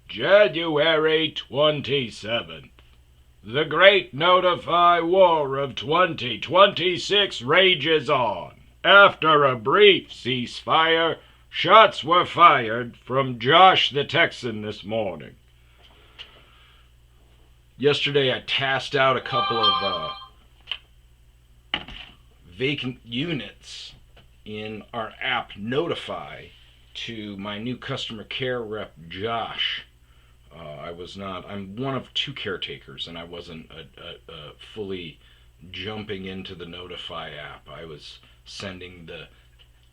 January 27th. The Great Notify War of 2026 rages on. After a brief ceasefire, shots were fired from Josh the Texan this morning. Yesterday I tasked out a couple of vacant units in our app Notify to my new customer care rep, Josh. I'm one of two caretakers, and I wasn't fully jumping into the Notify app. I was sending the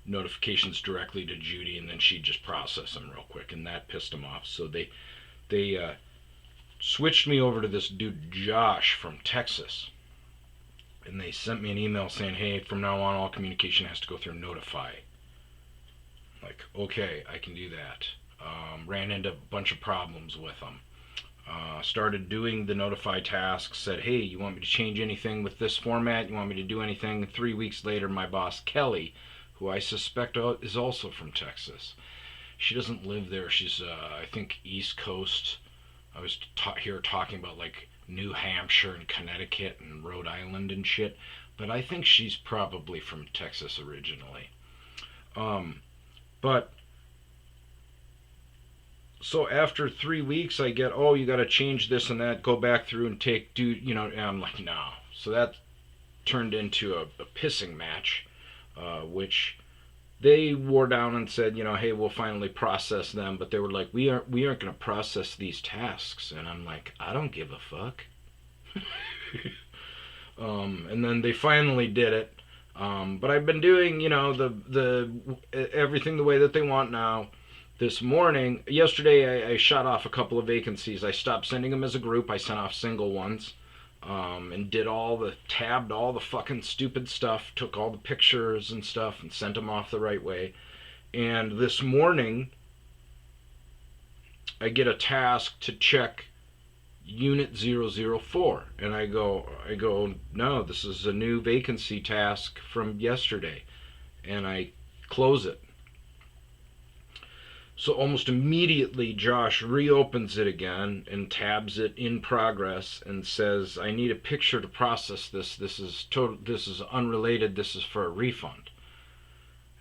notifications directly to Judy, and then she'd just process them real quick, and that pissed them off. So they switched me over to this dude, Josh, from Texas. And they sent me an email saying, hey, from now on, all communication has to go through Notify. Like, okay, I can do that. Ran into a bunch of problems with them. Started doing the Notify tasks, said, hey, you want me to change anything with this format? You want me to do anything? 3 weeks later, my boss, Kelly, who I suspect is also from Texas. She doesn't live there. She's, I think, East Coast. I was here talking about, like, New Hampshire and Connecticut and Rhode Island and shit. But I think she's probably from Texas originally. But so after 3 weeks, I get, oh, you got to change this and that, go back through and and I'm like, no. So that turned into a pissing match, which they wore down and said, hey, we'll finally process them. But they were like, we aren't going to process these tasks. And I'm like, I don't give a fuck. And then they finally did it. But I've been doing, the everything the way that they want now. This morning, yesterday, I shot off a couple of vacancies. I stopped sending them as a group. I sent off single ones, and tabbed all the fucking stupid stuff, took all the pictures and stuff, and sent them off the right way. And this morning, I get a task to check Unit 004, and I go, no, this is a new vacancy task from yesterday, and I close it. So almost immediately, Josh reopens it again and tabs it in progress and says, I need a picture to process this. This is unrelated. This is for a refund.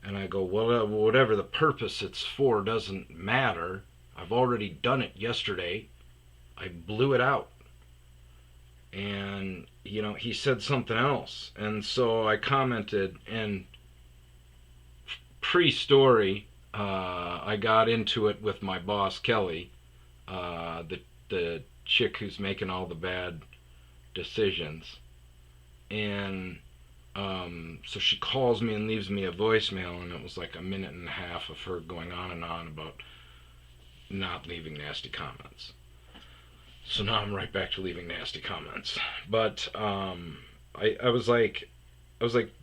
And I go, well, whatever the purpose it's for doesn't matter. I've already done it yesterday. I blew it out. And, he said something else. And so I commented, and pre-story, I got into it with my boss, Kelly, the chick who's making all the bad decisions. And so she calls me and leaves me a voicemail, and it was like a minute and a half of her going on and on about not leaving nasty comments. So now I'm right back to leaving nasty comments. But I was like,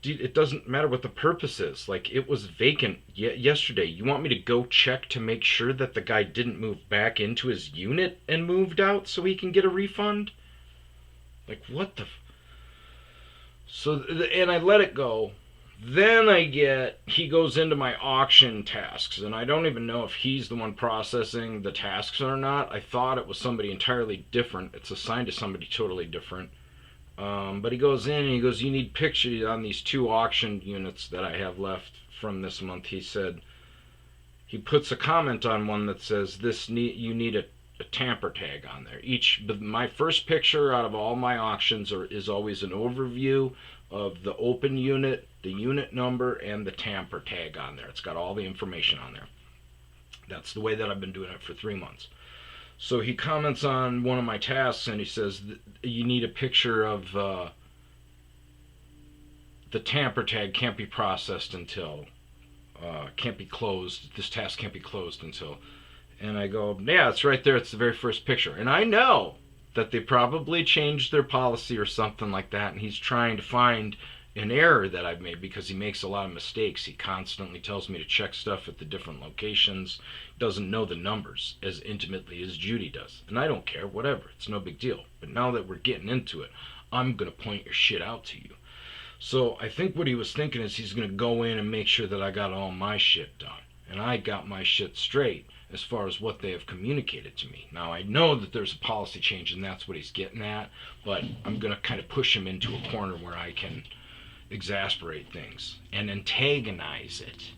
dude, it doesn't matter what the purpose is. Like, it was vacant yesterday. You want me to go check to make sure that the guy didn't move back into his unit and moved out so he can get a refund? Like, what the... And I let it go. Then he goes into my auction tasks, and I don't even know if he's the one processing the tasks or not. I thought it was somebody entirely different. It's assigned to somebody totally different. But he goes in and he goes, you need pictures on these 2 auction units that I have left from this month. He said, he puts a comment on one that says, you need a tamper tag on there. My first picture out of all my auctions is always an overview of the open unit, the unit number, and the tamper tag on there. It's got all the information on there. That's the way that I've been doing it for 3 months. So he comments on one of my tasks, and he says, you need a picture of the tamper tag can't be processed until, can't be closed. This task can't be closed until. And I go, yeah, it's right there. It's the very first picture. And I know that they probably changed their policy or something like that, and he's trying to find an error that I've made because he makes a lot of mistakes. He constantly tells me to check stuff at the different locations. Doesn't know the numbers as intimately as Judy does. And I don't care, whatever. It's no big deal. But now that we're getting into it, I'm going to point your shit out to you. So I think what he was thinking is he's going to go in and make sure that I got all my shit done. And I got my shit straight. as far as what they have communicated to me. Now, I know that there's a policy change and that's what he's getting at, but I'm going to kind of push him into a corner where I can exasperate things and antagonize it.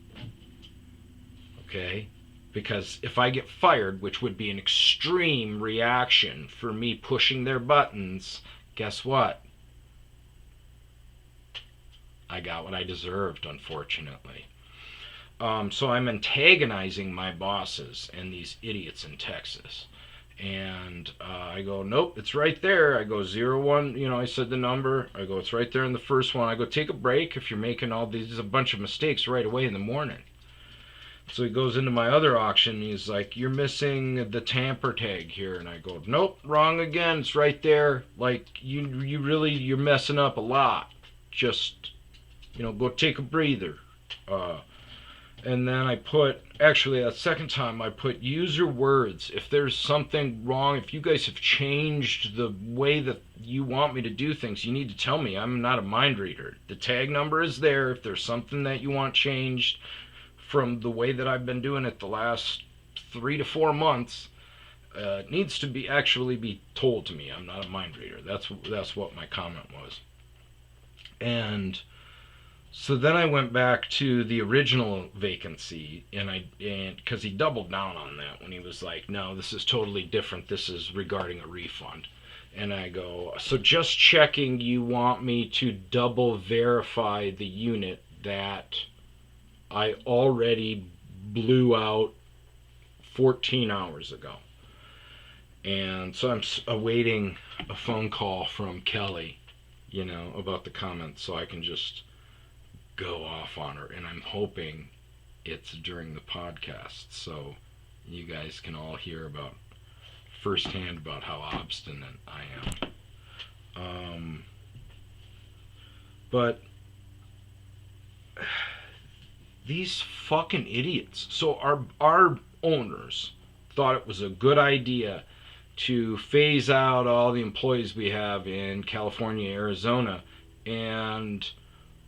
Okay? Because if I get fired, which would be an extreme reaction for me pushing their buttons, guess what? I got what I deserved, unfortunately. So I'm antagonizing my bosses and these idiots in Texas. And I go, nope, it's right there. I go, 01, I said the number. I go, it's right there in the first one. I go, take a break if you're making all these, a bunch of mistakes right away in the morning. So he goes into my other auction. And he's like, you're missing the tamper tag here. And I go, nope, wrong again. It's right there. Like, you're messing up a lot. Just, go take a breather. And then I put, actually that second time I put use your words. If there's something wrong, if you guys have changed the way that you want me to do things, you need to tell me. I'm not a mind reader. The tag number is there. If there's something that you want changed from the way that I've been doing it the last 3 to 4 months, it needs to be told to me. I'm not a mind reader. That's what my comment was. And so then I went back to the original vacancy, and because he doubled down on that when he was like, no, this is totally different. This is regarding a refund. And I go, so just checking, you want me to double verify the unit that I already blew out 14 hours ago. And so I'm awaiting a phone call from Kelly, about the comments, so I can just go off on her, and I'm hoping it's during the podcast so you guys can all hear about firsthand about how obstinate I am. But these fucking idiots. So our owners thought it was a good idea to phase out all the employees we have in California, Arizona, and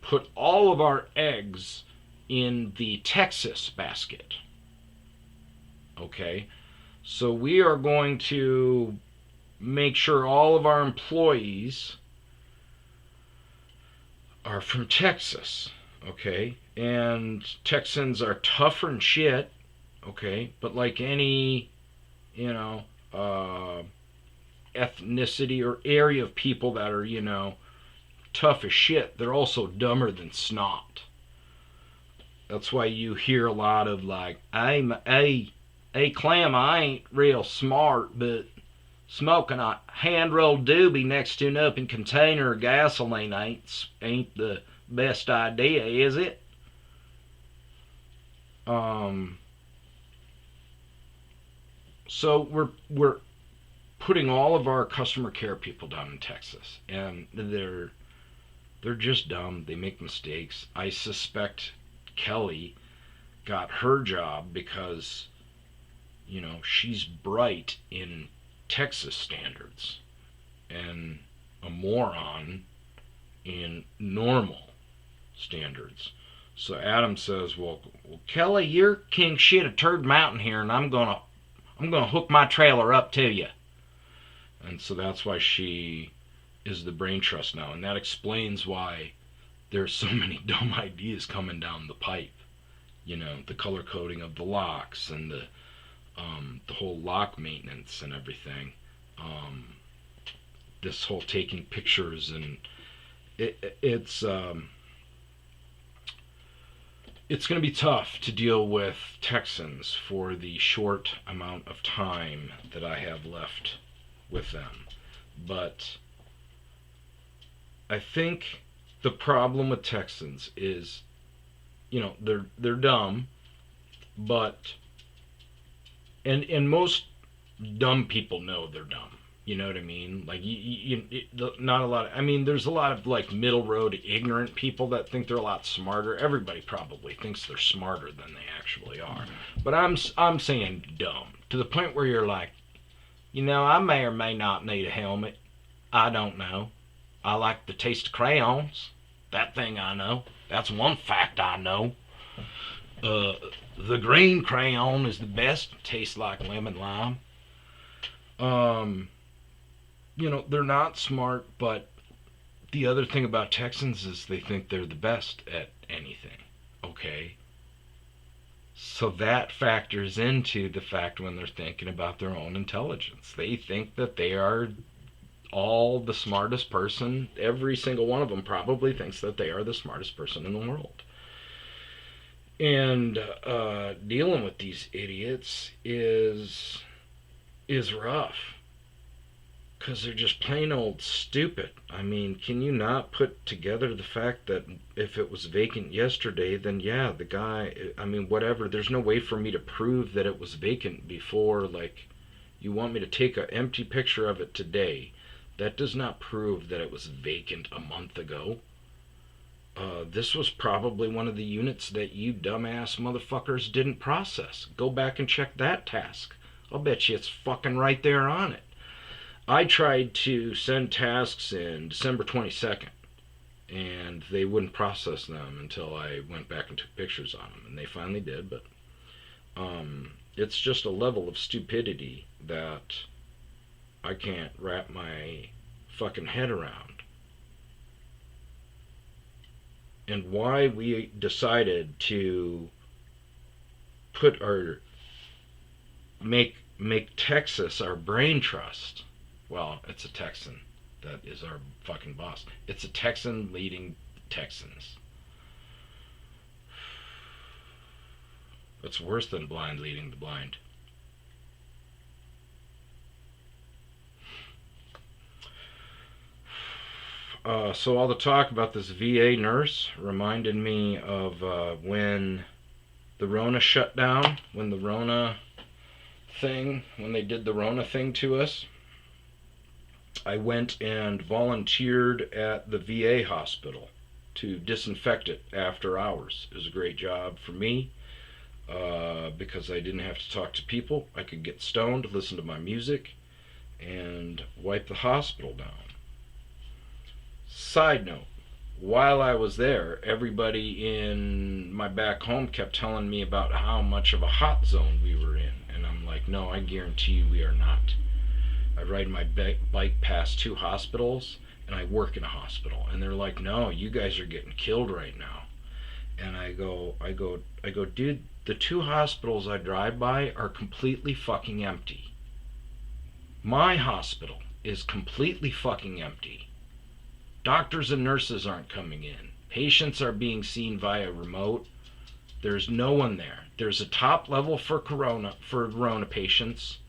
put all of our eggs in the Texas basket. Okay? So we are going to make sure all of our employees are from Texas. Okay? And Texans are tougher than shit. Okay? But like any, ethnicity or area of people that are, tough as shit, they're also dumber than snot. That's why you hear a lot of like, hey, Clem, I ain't real smart, but smoking a hand-rolled doobie next to an open container of gasoline ain't the best idea, is it? So we're putting all of our customer care people down in Texas, and they're just dumb. They make mistakes. I suspect Kelly got her job because, she's bright in Texas standards and a moron in normal standards. So Adam says, well, Kelly, you're king shit of Turd Mountain here, and I'm gonna hook my trailer up to you. And so that's why she is the brain trust now, and that explains why there's so many dumb ideas coming down the pipe. The color coding of the locks and the whole lock maintenance and everything. This whole taking pictures, and it's going to be tough to deal with Texans for the short amount of time that I have left with them. But I think the problem with Texans is, they're dumb, but and most dumb people know they're dumb. You know what I mean? Like not a lot. There's a lot of like middle road ignorant people that think they're a lot smarter. Everybody probably thinks they're smarter than they actually are. But I'm saying dumb to the point where you're like, I may or may not need a helmet. I don't know. I like the taste of crayons. That thing I know. That's one fact I know. The green crayon is the best. Tastes like lemon lime. Um, they're not smart, but the other thing about Texans is they think they're the best at anything. Okay? So that factors into the fact when they're thinking about their own intelligence. They think that they are all the smartest person. Every single one of them probably thinks that they are the smartest person in the world. And dealing with these idiots is rough because they're just plain old stupid. I mean, can you not put together the fact that if it was vacant yesterday, then yeah, the guy, I mean, whatever, there's no way for me to prove that it was vacant before. Like, you want me to take an empty picture of it today. That does not prove that it was vacant a month ago. This was probably one of the units that you dumbass motherfuckers didn't process. Go back and check that task. I'll bet you it's fucking right there on it. I tried to send tasks in December 22nd, and they wouldn't process them until I went back and took pictures on them, and they finally did, but it's just a level of stupidity that I can't wrap my fucking head around. And why we decided to put our make Texas our brain trust. Well, it's a Texan that is our fucking boss. It's a Texan leading Texans. It's worse than blind leading the blind. So all the talk about this VA nurse reminded me of when the Rona shut down, when they did the Rona thing to us. I went and volunteered at the VA hospital to disinfect it after hours. It was a great job for me because I didn't have to talk to people. I could get stoned, listen to my music, and wipe the hospital down. Side note, while I was there, everybody in my back home kept telling me about how much of a hot zone we were in. And I'm like, no, I guarantee you we are not. I ride my bike past 2 hospitals, and I work in a hospital. And they're like, no, you guys are getting killed right now. And I go, dude, the 2 hospitals I drive by are completely fucking empty. My hospital is completely fucking empty. Doctors and nurses aren't coming in. Patients are being seen via remote. There's no one there. There's a top level for Corona patients,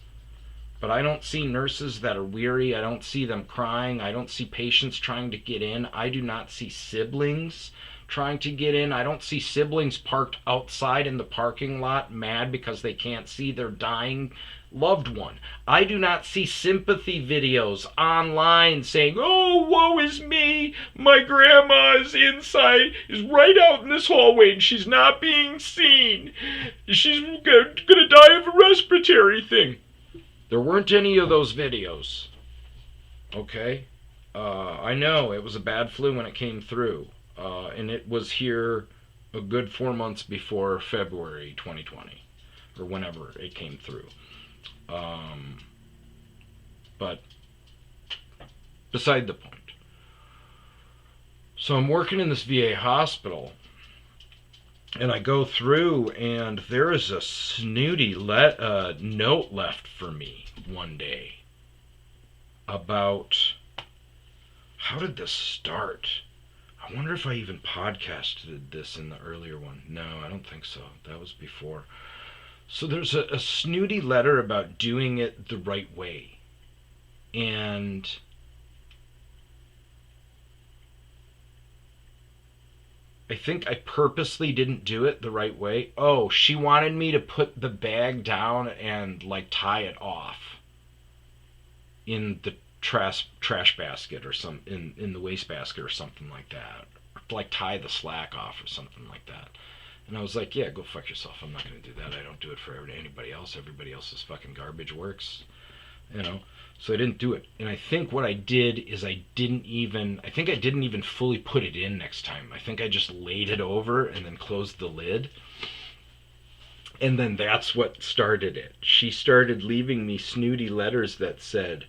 but I don't see nurses that are weary. I don't see them crying. I don't see patients trying to get in. I do not see siblings trying to get in. I don't see siblings parked outside in the parking lot mad because they can't see their dying loved one. I do not see sympathy videos online saying, oh, woe is me, my grandma is right out in this hallway and she's not being seen. She's gonna die of a respiratory thing. There weren't any of those videos. Okay? I know it was a bad flu when it came through. And it was here a good 4 months before February 2020. Or whenever it came through. But beside the point. So I'm working in this VA hospital, and I go through, and there is a snooty note left for me one day about how did this start? I wonder if I even podcasted this in the earlier one. No, I don't think so. That was before. So there's a snooty letter about doing it the right way. And I think I purposely didn't do it the right way. Oh, she wanted me to put the bag down and like tie it off in the trash basket or in the waste basket or something like that. Or like tie the slack off or something like that. And I was like, yeah, go fuck yourself. I'm not going to do that. I don't do it for anybody else. Everybody else's fucking garbage works. So I didn't do it. And I think what I did is I didn't even fully put it in next time. I think I just laid it over and then closed the lid. And then that's what started it. She started leaving me snooty letters that said,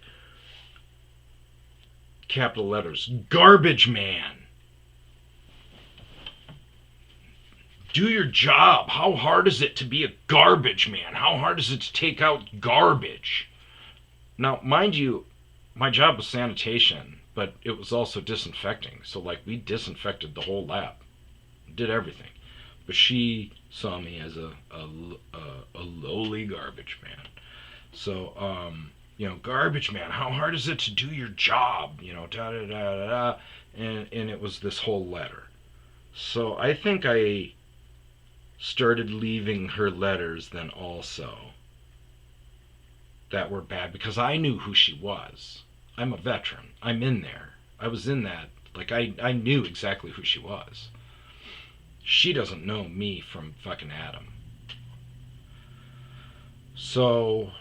capital letters, garbage man. Do your job. How hard is it to be a garbage man? How hard is it to take out garbage? Now, mind you, my job was sanitation, but it was also disinfecting. So, like, we disinfected the whole lab, did everything. But she saw me as a lowly garbage man. So, garbage man, how hard is it to do your job? Da da da da da. And it was this whole letter. So I think I started leaving her letters then also that were bad because I knew who she was. I'm a veteran. I'm in there. I was in that. Like, I knew exactly who she was. She doesn't know me from fucking Adam. So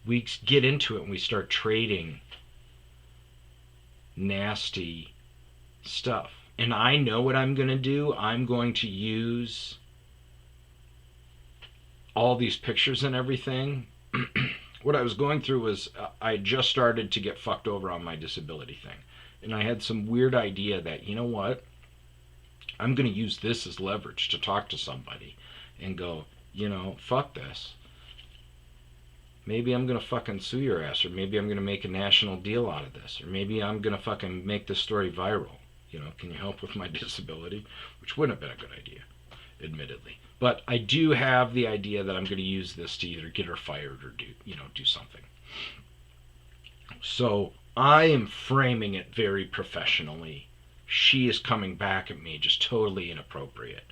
we get into it and we start trading nasty stuff. And I know what I'm going to do. I'm going to use all these pictures and everything. What I was going through was I just started to get fucked over on my disability thing. And I had some weird idea that, you know what? I'm going to use this as leverage to talk to somebody and go, fuck this. Maybe I'm going to fucking sue your ass, or maybe I'm going to make a national deal out of this, or maybe I'm going to fucking make this story viral. Can you help with my disability? Which wouldn't have been a good idea, admittedly. But I do have the idea that I'm going to use this to either get her fired or do something. So I am framing it very professionally. She is coming back at me just totally inappropriate.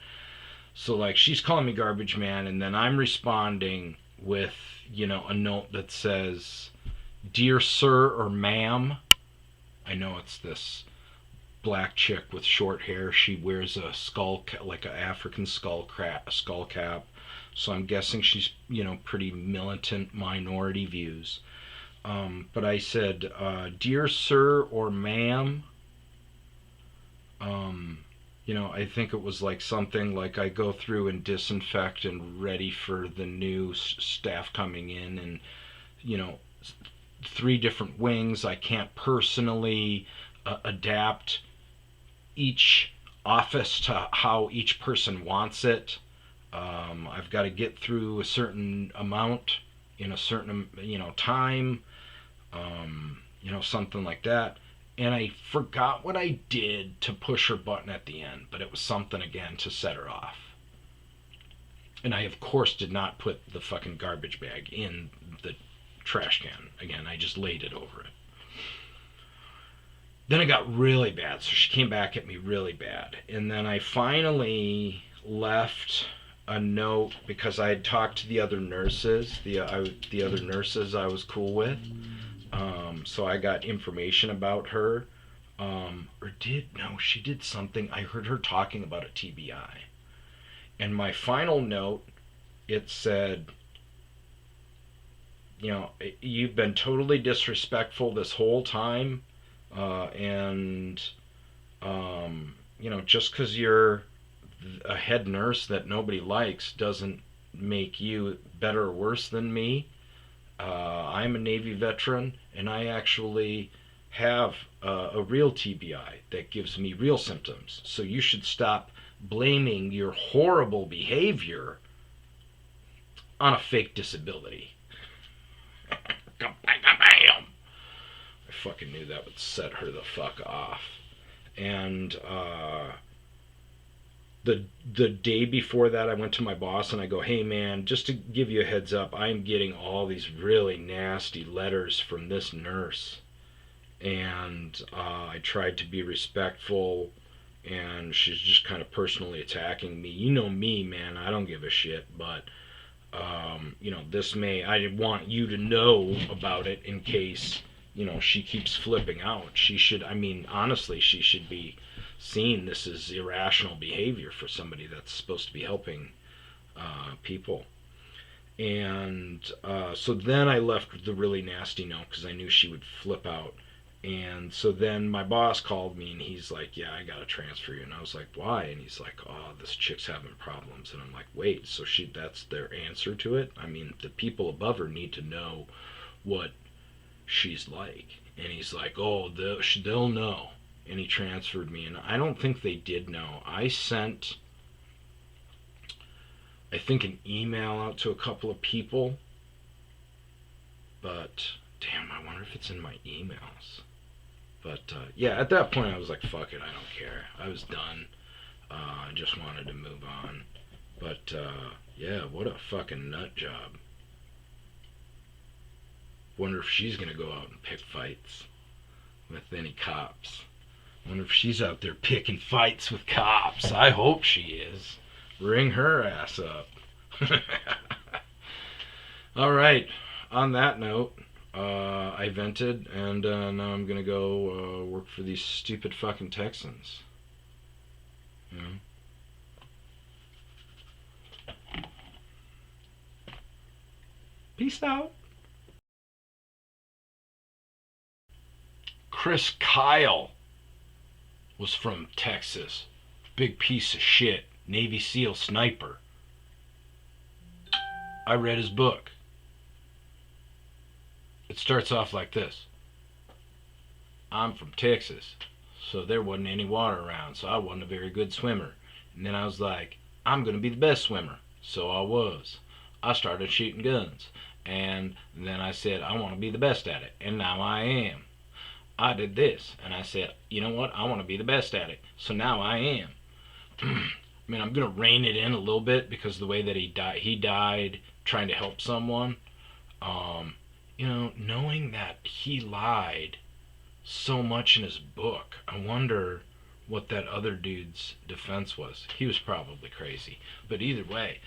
So, like, she's calling me garbage man, and then I'm responding with, a note that says, dear sir or ma'am. I know it's this black chick with short hair. She wears a skull, like an African skull cap. So I'm guessing she's, pretty militant minority views. But I said, dear sir or ma'am. I think it was like something like I go through and disinfect and ready for the new staff coming in, and 3 different wings. I can't personally adapt each office to how each person wants it. I've got to get through a certain amount in a certain time, something like that. And I forgot what I did to push her button at the end, but it was something again to set her off. And I, of course, did not put the fucking garbage bag in the trash can. Again, I just laid it over it. Then it got really bad, so she came back at me really bad. And then I finally left a note because I had talked to the other nurses, the other nurses I was cool with. So I got information about her. She did something. I heard her talking about a TBI. And my final note, it said, you've been totally disrespectful this whole time. Just because you're a head nurse that nobody likes doesn't make you better or worse than me. I'm a Navy veteran, and I actually have a real TBI that gives me real symptoms. So you should stop blaming your horrible behavior on a fake disability. I fucking knew that would set her the fuck off. And the day before that, I went to my boss and I go, hey man, just to give you a heads up, I'm getting all these really nasty letters from this nurse. And I tried to be respectful, and she's just kind of personally attacking me. You know me, man, I don't give a shit, but I want you to know about it in case, she keeps flipping out. Honestly, she should be seen this as irrational behavior for somebody that's supposed to be helping people. And so then I left with the really nasty note because I knew she would flip out. And so then my boss called me and he's like, yeah, I gotta transfer you. And I was like, why? And he's like, oh, this chick's having problems. And I'm like, wait, so that's their answer to it? I mean, the people above her need to know what she's like. And he's like, oh, they'll know. And he transferred me. And I don't think they did know. I sent, I think, an email out to a couple of people. But, damn, I wonder if it's in my emails. But, yeah, at that point I was like, fuck it, I don't care. I was done. I just wanted to move on. But, yeah, what a fucking nut job. Wonder if she's gonna go out and pick fights with any cops. Wonder if she's out there picking fights with cops. I hope she is. Ring her ass up. Alright, on that note, I vented, and now I'm gonna go work for these stupid fucking Texans. You know? Peace out. Chris Kyle was from Texas. Big piece of shit. Navy SEAL sniper. I read his book. It starts off like this. I'm from Texas, so there wasn't any water around, so I wasn't a very good swimmer. And then I was like, I'm going to be the best swimmer. So I was. I started shooting guns. And then I said, I want to be the best at it. And now I am. I did this. And I said, you know what? I want to be the best at it. So now I am. I mean, I'm going to rein it in a little bit because the way that he died trying to help someone. You know, knowing that he lied so much in his book, I wonder what that other dude's defense was. He was probably crazy. But either way,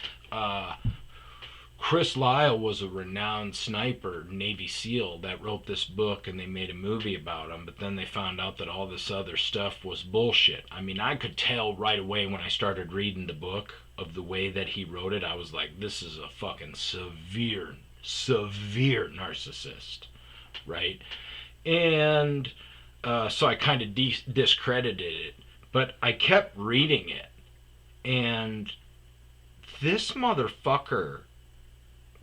Chris Lyle was a renowned sniper, Navy SEAL, that wrote this book, and they made a movie about him, but then they found out that all this other stuff was bullshit. I mean, I could tell right away when I started reading the book of the way that he wrote it. I was like, this is a fucking severe narcissist, right? And so I kind of discredited it, but I kept reading it, and this motherfucker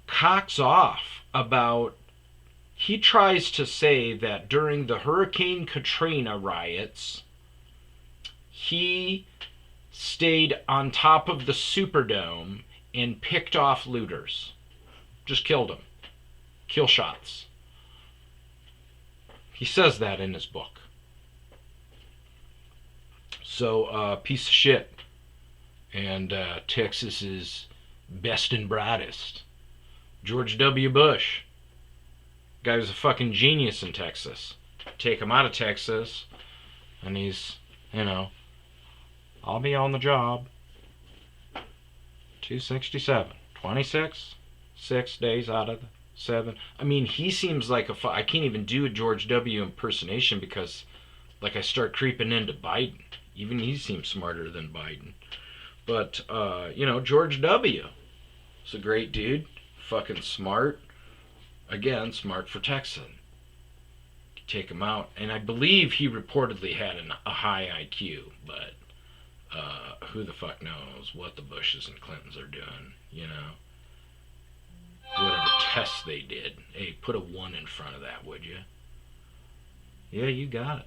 cocks off about, he tries to say that during the Hurricane Katrina riots, he stayed on top of the Superdome and picked off looters. Just killed them. Kill shots. He says that in his book. So, piece of shit. And Texas is best and brightest. George W. Bush. Guy was a fucking genius in Texas. Take him out of Texas, and he's, you know, I'll be on the job. 267. 26? 6 days out of the 7. I mean, he seems like I can't even do a George W. impersonation because, like, I start creeping into Biden. Even he seems smarter than Biden. But, you know, George W. is a great dude. Fucking smart. Again, smart for Texan. Take him out. And I believe he reportedly had a high IQ, but who the fuck knows what the Bushes and Clintons are doing, you know? Whatever tests they did. Hey, put a 1 in front of that, would you? Yeah, you got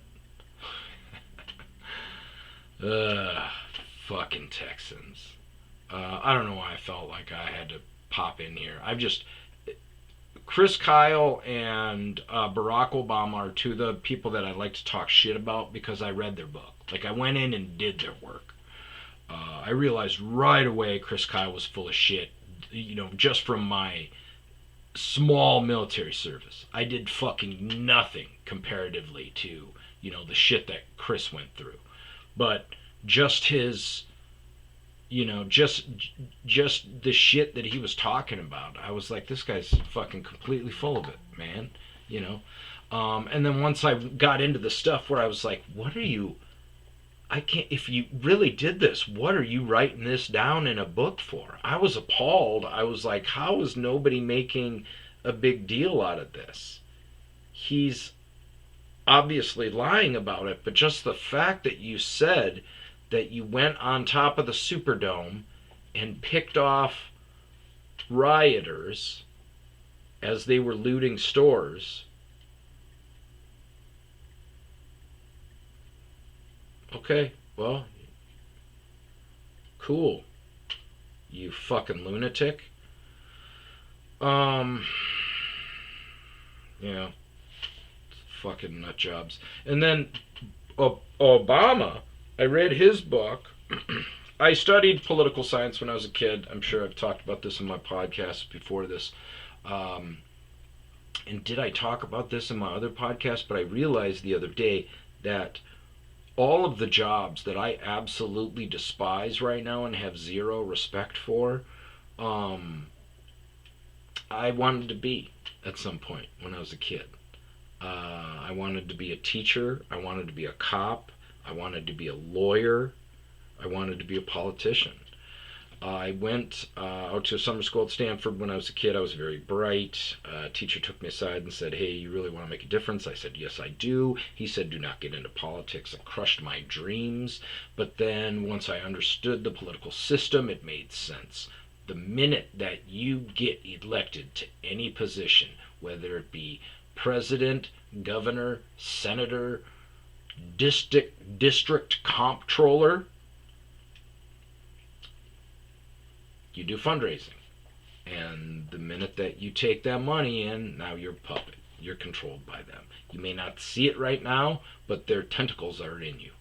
it. Fucking Texans. I don't know why I felt like I had to pop in here. Chris Kyle and Barack Obama are two of the people that I like to talk shit about because I read their book. Like, I went in and did their work. I realized right away Chris Kyle was full of shit, you know, just from my small military service. I did fucking nothing comparatively to, you know, the shit that Chris went through. But just his, you know, just the shit that he was talking about, I was like, this guy's fucking completely full of it, man, you know. And then once I got into the stuff where I was like, what are you, I can't, if you really did this, what are you writing this down in a book for? I was appalled. I was like, how is nobody making a big deal out of this? He's obviously lying about it, but just the fact that you said that you went on top of the Superdome and picked off rioters as they were looting stores. Okay, well, cool. You fucking lunatic. Um, yeah, fucking nut jobs. And then Obama, I read his book. I studied political science when I was a kid. I'm sure I've talked about this in my podcast before this. Um, and did I talk about this in my other podcast? But I realized the other day that all of the jobs that I absolutely despise right now and have zero respect for, um, I wanted to be at some point when I was a kid. I wanted to be a teacher. I wanted to be a cop. I wanted to be a lawyer. I wanted to be a politician. I went out to summer school at Stanford when I was a kid. I was very bright. A teacher took me aside and said, "Hey, you really want to make a difference?" I said, "Yes, I do." He said, "Do not get into politics." It crushed my dreams. But then once I understood the political system, it made sense. The minute that you get elected to any position, whether it be president, governor, senator, district comptroller, you do fundraising. And the minute that you take that money in, now you're a puppet. You're controlled by them. You may not see it right now, but their tentacles are in you.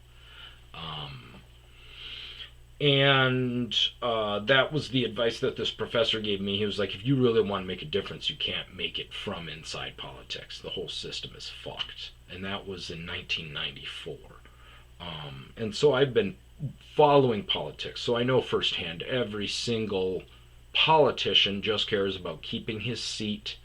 And that was the advice that this professor gave me. He was like, if you really want to make a difference, you can't make it from inside politics. The whole system is fucked. And that was in 1994. And so I've been following politics. So I know firsthand every single politician just cares about keeping his seat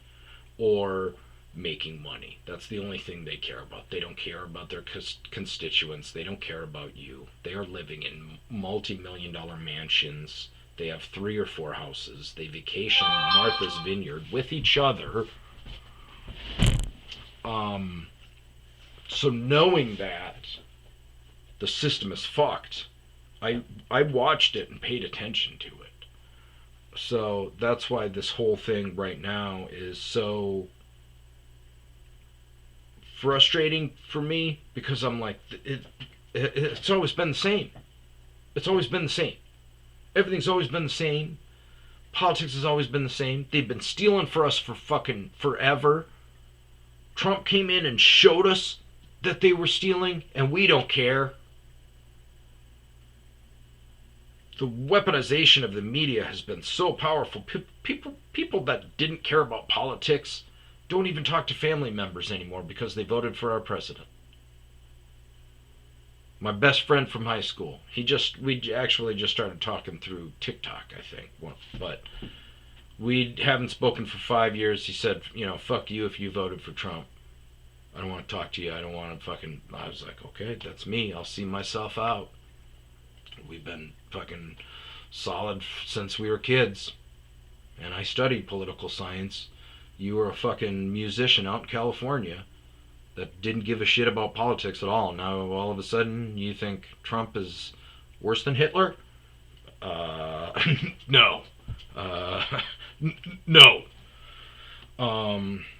or making money. That's the only thing they care about. They don't care about their constituents. They don't care about you. They are living in multi-million-dollar mansions. They have 3 or 4 houses. They vacation Martha's Vineyard with each other. So knowing that the system is fucked, I watched it and paid attention to it. So that's why this whole thing right now is so frustrating for me, because I'm like, it's always been the same. It's always been the same. Everything's always been the same. Politics has always been the same. They've been stealing for us for fucking forever. Trump came in and showed us that they were stealing, and we don't care. The weaponization of the media has been so powerful. People that didn't care about politics don't even talk to family members anymore because they voted for our president. My best friend from high school, we actually just started talking through TikTok, I think. But we haven't spoken for 5 years. He said, fuck you if you voted for Trump. I don't want to talk to you. I don't want to fucking... I was like, okay, that's me. I'll see myself out. We've been fucking solid since we were kids. And I studied political science. You were a fucking musician out in California that didn't give a shit about politics at all. Now all of a sudden you think Trump is worse than Hitler? No. No.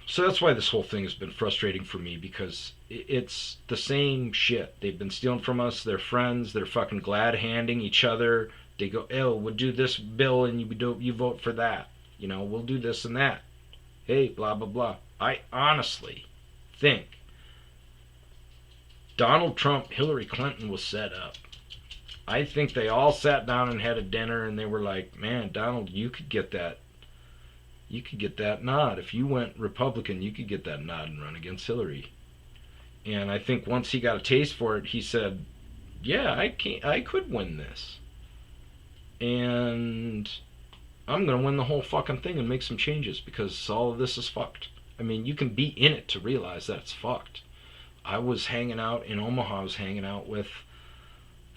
So that's why this whole thing has been frustrating for me, because it's the same shit. They've been stealing from us. They're friends. They're fucking glad handing each other. They go, "Oh, we'll do this bill and you vote for that. We'll do this and that. Hey, blah, blah, blah." I honestly think Donald Trump, Hillary Clinton was set up. I think they all sat down and had a dinner and they were like, "Man, Donald, you could get that nod. If you went Republican, you could get that nod and run against Hillary." And I think once he got a taste for it, he said, "Yeah, I could win this. And I'm going to win the whole fucking thing and make some changes because all of this is fucked." I mean, you can be in it to realize that it's fucked. I was hanging out in Omaha. I was hanging out with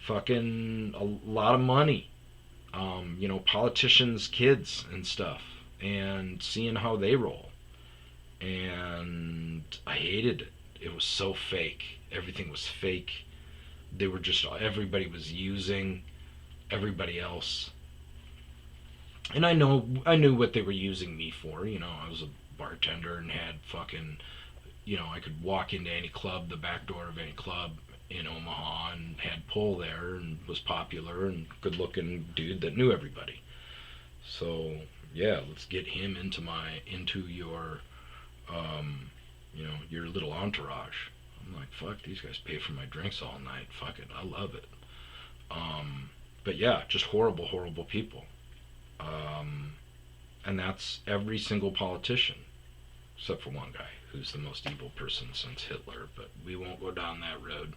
fucking a lot of money. Politicians' kids and stuff. And seeing how they roll. And I hated it. it was so fake. Everything was fake. They were just, everybody was using everybody else. And I knew what they were using me for. I was a bartender and had fucking, I could walk into any club, the back door of any club in Omaha, and had pull there, and was popular and good looking dude that knew everybody. So yeah, let's get him into your your little entourage. I'm like, fuck, these guys pay for my drinks all night. Fuck it, I love it. But yeah, just horrible, horrible people. And that's every single politician, except for one guy who's the most evil person since Hitler. But we won't go down that road.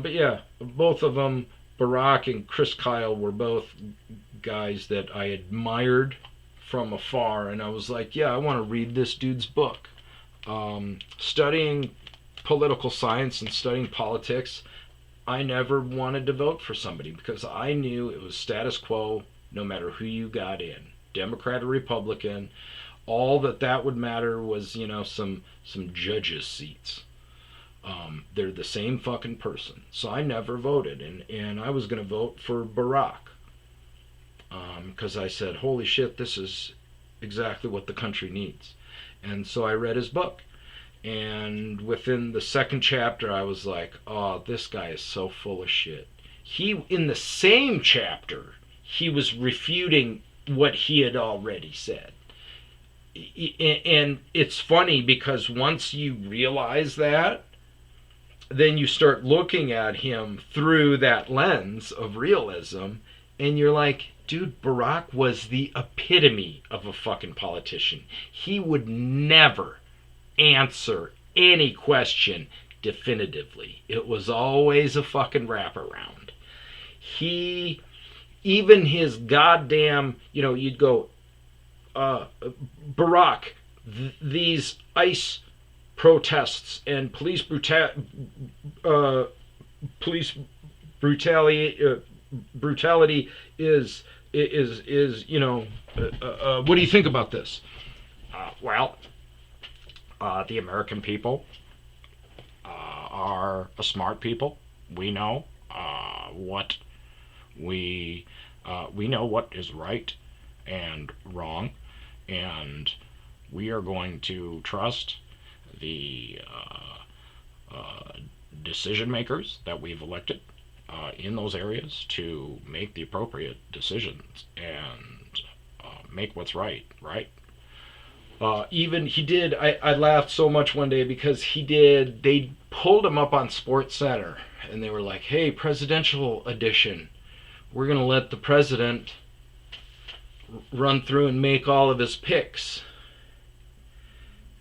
But yeah, both of them, Barack and Chris Kyle, were both guys that I admired from afar, and I was like, yeah, I want to read this dude's book. Studying political science and studying politics, I never wanted to vote for somebody because I knew it was status quo no matter who you got in, Democrat or Republican. All that would matter was, some judges' seats. They're the same fucking person. So I never voted, and I was going to vote for Barack because I said, holy shit, this is exactly what the country needs. And so I read his book. And within the second chapter, I was like, oh, this guy is so full of shit. In the same chapter, he was refuting what he had already said. And it's funny because once you realize that, then you start looking at him through that lens of realism, and you're like, dude, Barack was the epitome of a fucking politician. He would never answer any question definitively. It was always a fucking wraparound. Even his goddamn, you'd go, Barack, these ICE protests and police brutality is what do you think about this? The American people are a smart people. We know what we know what is right and wrong, and we are going to trust the decision makers that we've elected in those areas to make the appropriate decisions and make what's right. Even he did, I laughed so much one day because they pulled him up on Sports Center and they were like, hey, presidential edition, we're going to let the president run through and make all of his picks.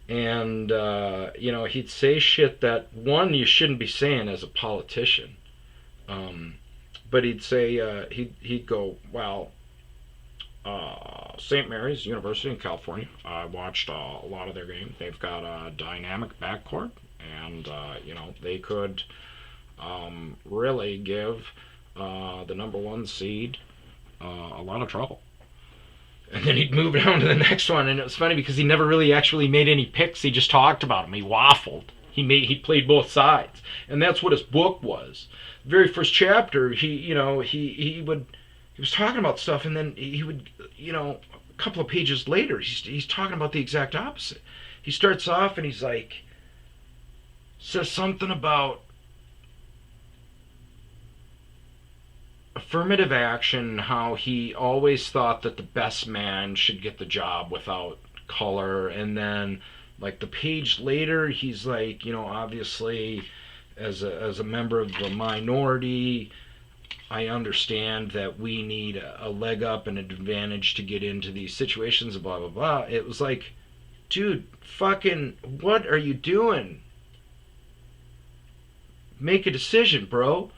And, he'd say shit that, one, you shouldn't be saying as a politician. But he'd say, he'd go, well, St. Mary's University in California, I watched a lot of their games. They've got a dynamic backcourt, and, they could really give the number one seed a lot of trouble. And then he'd move on to the next one, and it was funny because he never really actually made any picks. He just talked about them. He waffled. He played both sides, and that's what his book was. The very first chapter, he was talking about stuff, and then he would, a couple of pages later, he's talking about the exact opposite. He starts off and he's like, says something about affirmative action, how he always thought that the best man should get the job without color, and then like the page later he's like, obviously as a member of the minority, I understand that we need a leg up and an advantage to get into these situations, blah blah blah. It was like, dude, fucking what are you doing? Make a decision, bro.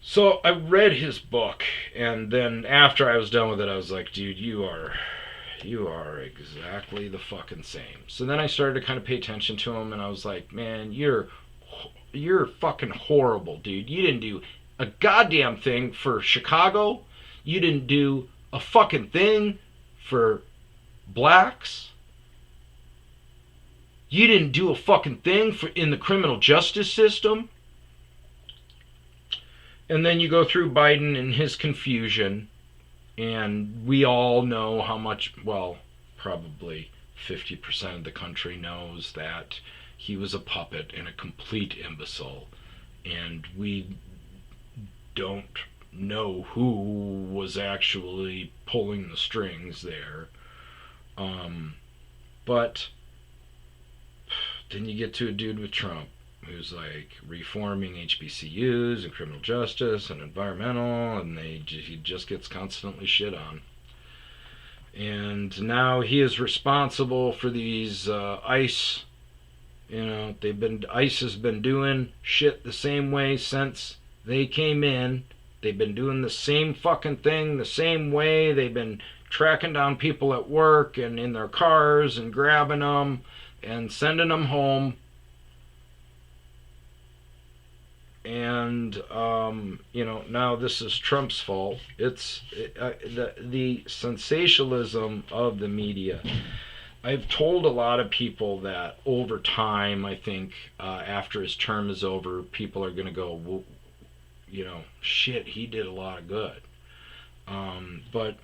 So I read his book, and then after I was done with it, I was like, dude, you are exactly the fucking same. So then I started to kind of pay attention to him, and I was like, man, you're fucking horrible, dude. You didn't do a goddamn thing for Chicago. You didn't do a fucking thing for blacks. You didn't do a fucking thing in the criminal justice system. And then you go through Biden and his confusion, and we all know how much, well, probably 50% of the country knows that he was a puppet and a complete imbecile. And we don't know who was actually pulling the strings there. But then you get to a dude with Trump who's like reforming HBCUs and criminal justice and environmental, and he just gets constantly shit on. And now he is responsible for these ICE. ICE has been doing shit the same way since they came in. They've been doing the same fucking thing the same way. They've been tracking down people at work and in their cars and grabbing them and sending them home. And now this is Trump's fault. It's the sensationalism of the media. I've told a lot of people that over time, I think after his term is over, people are going to go, well, shit, he did a lot of good. But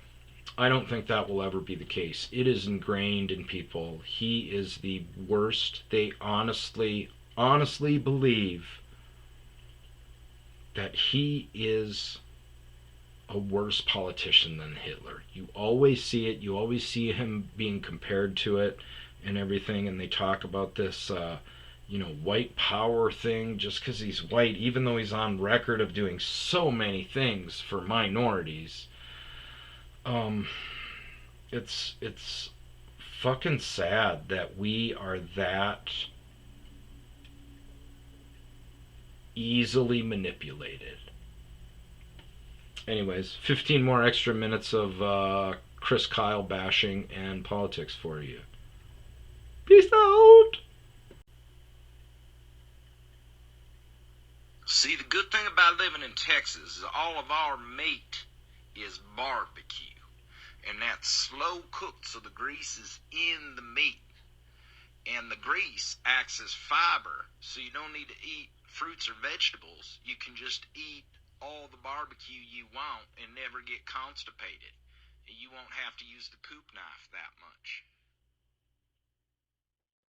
I don't think that will ever be the case. It is ingrained in people. He is the worst. They honestly believe that he is a worse politician than Hitler. You always see it. You always see him being compared to it and everything. And they talk about this, white power thing just because he's white, even though he's on record of doing so many things for minorities. It's fucking sad that we are that easily manipulated. Anyways, 15 more extra minutes of Chris Kyle bashing and politics for you. Peace out! See, the good thing about living in Texas is all of our meat is barbecue. And that's slow cooked, so the grease is in the meat. And the grease acts as fiber, so you don't need to eat fruits or vegetables. You can just eat all the barbecue you want and never get constipated. You won't have to use the poop knife that much.